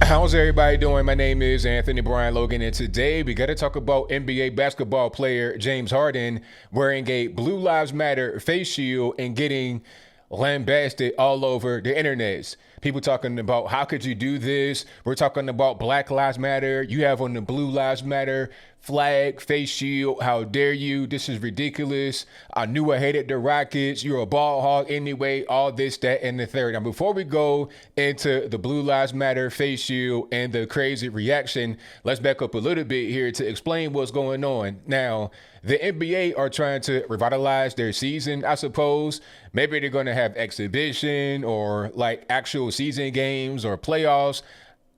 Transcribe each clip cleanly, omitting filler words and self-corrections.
How's everybody doing? My name is Anthony Brian Logan, and today we got to talk about NBA basketball player James Harden wearing a Blue Lives Matter face shield and getting lambasted all over the internets. People talking about how could you do this? We're talking about Black Lives Matter. You have on the Blue Lives Matter flag, face shield. How dare you? This is ridiculous. I knew I hated the Rockets. You're a ball hog anyway. All this, that, and the third. Now, before we go into the Blue Lives Matter face shield and the crazy reaction, let's back up a little bit here to explain what's going on. Now, the NBA are trying to revitalize their season, I suppose. Maybe they're going to have exhibition or like actual season games or playoffs.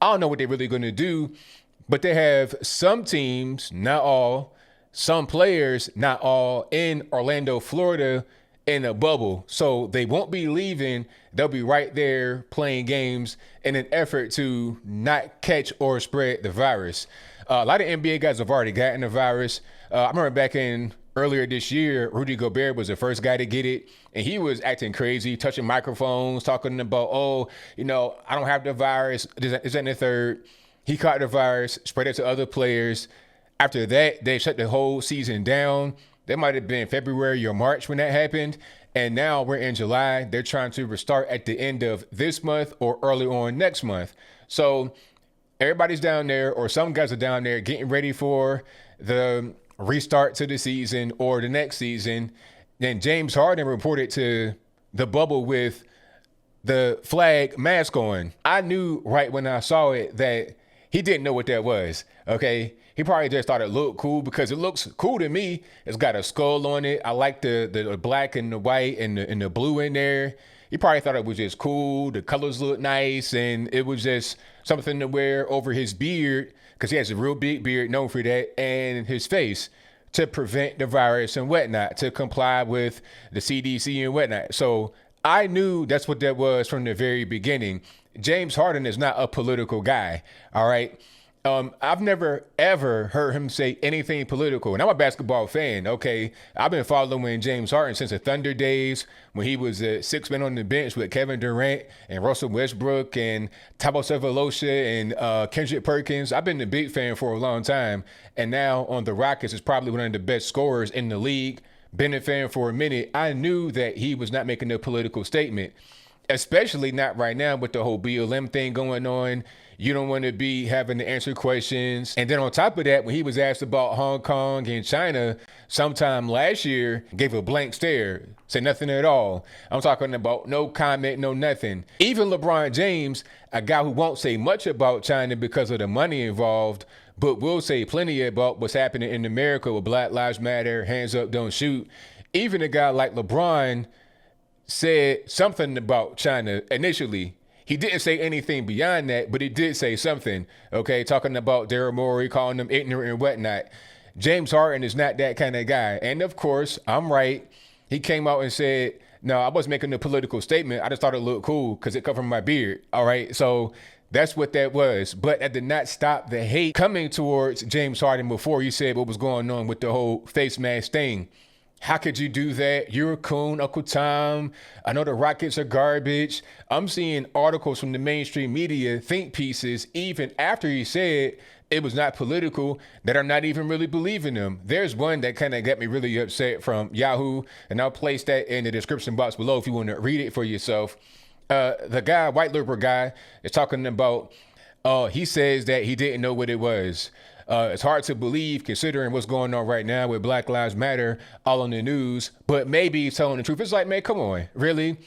I don't know what they're really going to do, but they have some teams, not all, some players, not all, in Orlando, Florida, in a bubble. So they won't be leaving. They'll be right there playing games in an effort to not catch or spread the virus. A lot of NBA guys have already gotten the virus. I remember back in earlier this year, Rudy Gobert was the first guy to get it, and he was acting crazy, touching microphones, talking about, I don't have the virus. Is that the third? He caught the virus, spread it to other players. After that, they shut the whole season down. That might have been February or March when that happened. And now we're in July. They're trying to restart at the end of this month or early on next month. So everybody's down there, or some guys are down there getting ready for the restart to the season or the next season. Then James Harden reported to the bubble with the flag mask on. I knew right when I saw it that he didn't know what that was, okay? He probably just thought it looked cool because it looks cool to me. It's got a skull on it. I like the black and the white and the blue in there. He probably thought it was just cool. The colors look nice, and it was just something to wear over his beard because he has a real big beard, known for that, and his face to prevent the virus and whatnot, to comply with the CDC and whatnot. So I knew that's what that was from the very beginning. James Harden is not a political guy, all right? I've never, ever heard him say anything political. And I'm a basketball fan, okay? I've been following James Harden since the Thunder days when he was a six-man on the bench with Kevin Durant and Russell Westbrook and Thabo Sefolosha and Kendrick Perkins. I've been a big fan for a long time. And now on the Rockets is probably one of the best scorers in the league. Been a fan for a minute. I knew that he was not making a political statement, especially not right now with the whole BLM thing going on. You don't want to be having to answer questions. And then on top of that, when he was asked about Hong Kong and China sometime last year, gave a blank stare, said nothing at all. I'm talking about no comment, no nothing. Even LeBron James, a guy who won't say much about China because of the money involved, but will say plenty about what's happening in America with Black Lives Matter, hands up, don't shoot. Even a guy like LeBron said something about China initially. He didn't say anything beyond that, but he did say something, okay, talking about Daryl Morey, calling them ignorant and whatnot. James Harden is not that kind of guy. And of course, I'm right. He came out and said, no, I wasn't making a political statement. I just thought it looked cool because it covered my beard, all right? So that's what that was. But that did not stop the hate coming towards James Harden before he said what was going on with the whole face mask thing. How could you do that? You're a coon, Uncle Tom. I know the Rockets are garbage. I'm seeing articles from the mainstream media, think pieces, even after he said it was not political, that are not even really believing him. There's one that kind of got me really upset from Yahoo, and I'll place that in the description box below if you want to read it for yourself. The guy, white liberal guy, is talking about, he says that he didn't know what it was. It's hard to believe considering what's going on right now with Black Lives Matter all on the news, but maybe he's telling the truth. It's like, man, come on, really?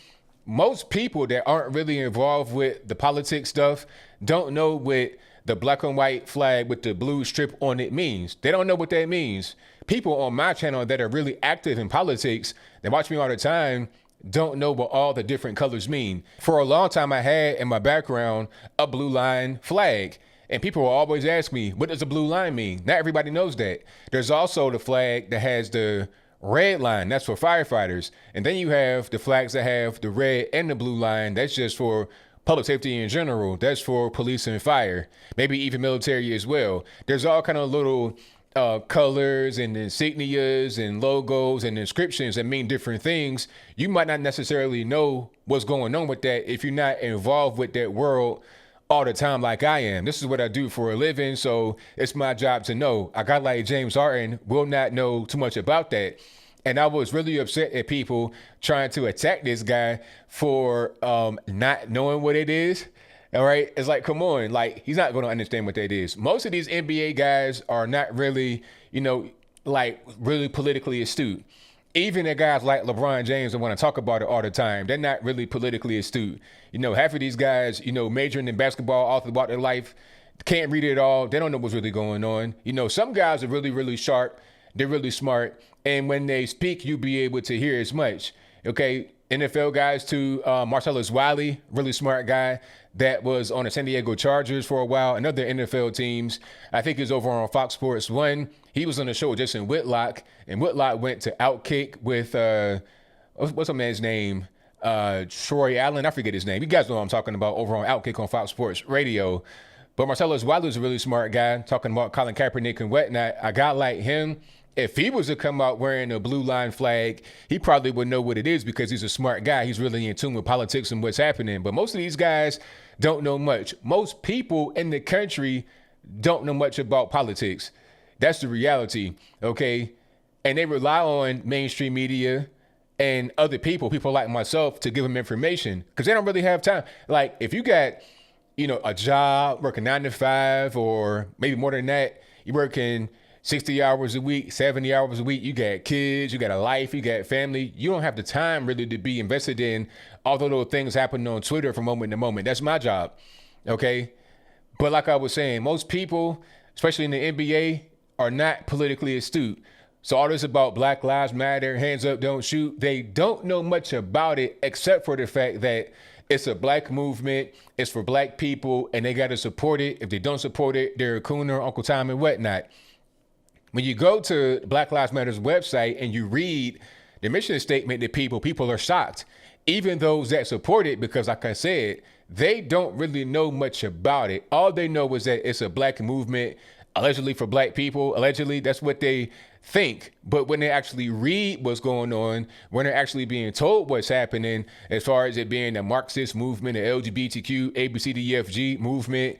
Most people that aren't really involved with the politics stuff don't know what the black and white flag with the blue strip on it means. They don't know what that means. People on my channel that are really active in politics, they watch me all the time, don't know what all the different colors mean. For a long time, I had in my background a blue line flag. And people will always ask me, what does the blue line mean? Not everybody knows that. There's also the flag that has the red line. That's for firefighters. And then you have the flags that have the red and the blue line. That's just for public safety in general. That's for police and fire, maybe even military as well. There's all kind of little colors and insignias and logos and inscriptions that mean different things. You might not necessarily know what's going on with that if you're not involved with that world all the time like I am. This is what I do for a living, so it's my job to know. A guy like James Harden will not know too much about that. And I was really upset at people trying to attack this guy for not knowing what it is. All right. It's like, come on. Like, he's not going to understand what that is. Most of these NBA guys are not really, like really politically astute. Even the guys like LeBron James that want to talk about it all the time, they're not really politically astute. Half of these guys, majoring in basketball all throughout their life, can't read it all. They don't know what's really going on. Some guys are really, really sharp. They're really smart. And when they speak, you'll be able to hear as much. Okay. NFL guys too. Marcellus Wiley, really smart guy that was on the San Diego Chargers for a while and other NFL teams. I think he's over on Fox Sports 1. He was on the show with Justin Whitlock, and Whitlock went to Outkick with, what's a man's name? Troy Allen. I forget his name. You guys know what I'm talking about over on Outkick on Fox Sports Radio. But Marcellus Wiley is a really smart guy, talking about Colin Kaepernick and whatnot. A guy like him, if he was to come out wearing a blue line flag, he probably would know what it is because he's a smart guy. He's really in tune with politics and what's happening. But most of these guys don't know much. Most people in the country don't know much about politics. That's the reality, okay? And they rely on mainstream media and other people like myself, to give them information because they don't really have time. Like, if you got, a job, working 9 to 5 or maybe more than that, you're working 60 hours a week, 70 hours a week, you got kids, you got a life, you got family. You don't have the time really to be invested in all the little things happening on Twitter from moment to moment. That's my job, okay? But like I was saying, most people, especially in the NBA, are not politically astute. So all this about Black Lives Matter, hands up, don't shoot, they don't know much about it except for the fact that it's a black movement, it's for black people, and they got to support it. If they don't support it, they're a cooner, Uncle Tom, and whatnot. When you go to Black Lives Matter's website and you read the mission statement to people are shocked. Even those that support it, because like I said, they don't really know much about it. All they know is that it's a black movement, allegedly for black people. Allegedly, that's what they think. But when they actually read what's going on, when they're actually being told what's happening, as far as it being a Marxist movement, an LGBTQ, ABCDEFG movement,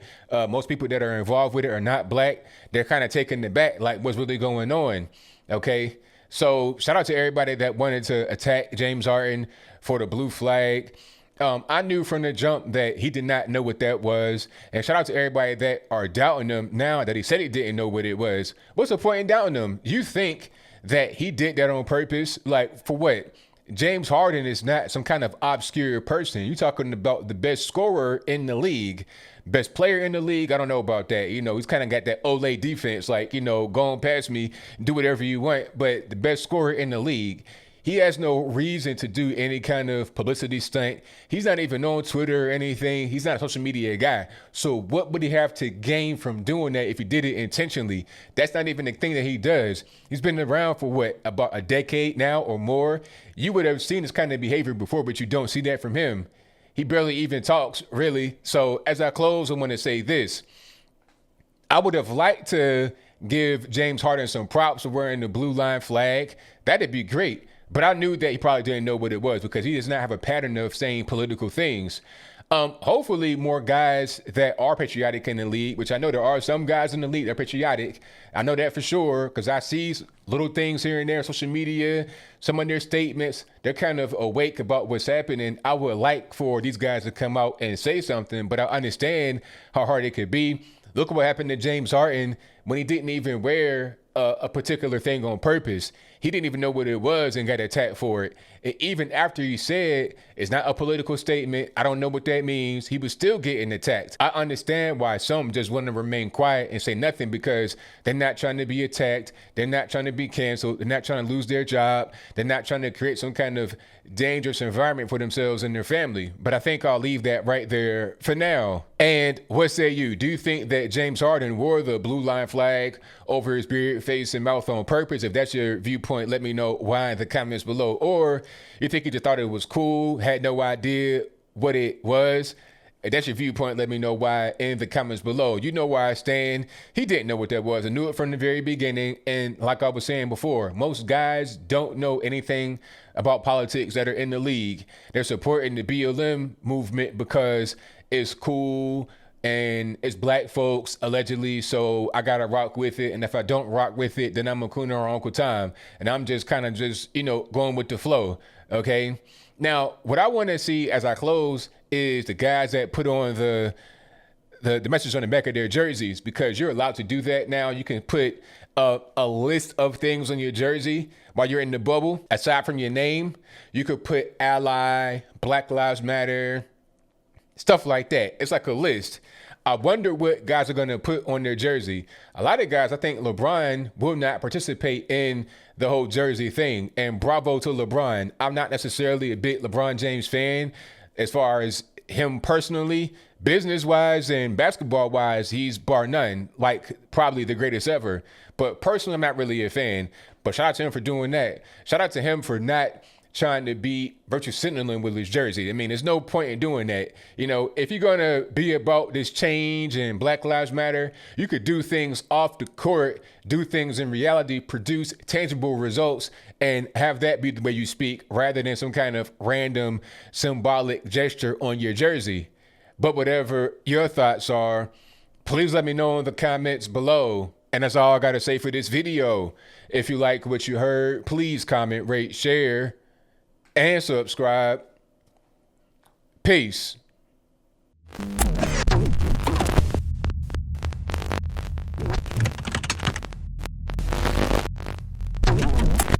most people that are involved with it are not black. They're kind of taken aback, like what's really going on. Okay. So shout out to everybody that wanted to attack James Harden for the blue flag. I knew from the jump that he did not know what that was. And shout out to everybody that are doubting him now that he said he didn't know what it was. What's the point in doubting him? You think that he did that on purpose? Like, for what? James Harden is not some kind of obscure person. You're talking about the best scorer in the league, best player in the league. I don't know about that. He's kind of got that Olay defense, like, go on past me, do whatever you want. But the best scorer in the league. He has no reason to do any kind of publicity stunt. He's not even on Twitter or anything. He's not a social media guy. So what would he have to gain from doing that if he did it intentionally? That's not even the thing that he does. He's been around for what, about a decade now or more? You would have seen this kind of behavior before, but you don't see that from him. He barely even talks, really. So as I close, I want to say this. I would have liked to give James Harden some props for wearing the blue line flag. That'd be great. But I knew that he probably didn't know what it was because he does not have a pattern of saying political things. Hopefully more guys that are patriotic in the league, which I know there are some guys in the league that are patriotic. I know that for sure because I see little things here and there on social media, some of their statements. They're kind of awake about what's happening. I would like for these guys to come out and say something, but I understand how hard it could be. Look at what happened to James Harden when he didn't even wear a particular thing on purpose. He didn't even know what it was and got attacked for it. And even after he said it's not a political statement, I don't know what that means, he was still getting attacked. I understand why some just want to remain quiet and say nothing because they're not trying to be attacked. They're not trying to be canceled. They're not trying to lose their job. They're not trying to create some kind of dangerous environment for themselves and their family. But I think I'll leave that right there for now. And what say you? Do you think that James Harden wore the blue line flag over his beard, face, and mouth on purpose? If that's your viewpoint, let me know why in the comments below. Or you think he just thought it was cool, had no idea what it was? If that's your viewpoint, let me know why in the comments below. You know where I stand. He didn't know what that was. I knew it from the very beginning. And like I was saying before, most guys don't know anything about politics that are in the league. They're supporting the BLM movement because it's cool. and it's black folks allegedly, so I gotta rock with it. And if I don't rock with it, then I'm a cooner or Uncle Tom, and I'm just kind of just going with the flow. Okay. Now, what I want to see as I close is the guys that put on the message on the back of their jerseys, because you're allowed to do that now. You can put a list of things on your jersey while you're in the bubble. Aside from your name, you could put ally, Black Lives Matter, stuff like that. It's like a list. I wonder what guys are going to put on their jersey. A lot of guys, I think LeBron will not participate in the whole jersey thing. And bravo to LeBron. I'm not necessarily a big LeBron James fan as far as him personally. Business-wise and basketball-wise, he's bar none, like probably the greatest ever. But personally, I'm not really a fan. But shout out to him for doing that. Shout out to him for not trying to be virtue signaling with his jersey. I mean, there's no point in doing that. If you're going to be about this change and Black Lives Matter, you could do things off the court, do things in reality, produce tangible results, and have that be the way you speak rather than some kind of random symbolic gesture on your jersey. But whatever your thoughts are, please let me know in the comments below. And that's all I got to say for this video. If you like what you heard, please comment, rate, share, and subscribe. Peace.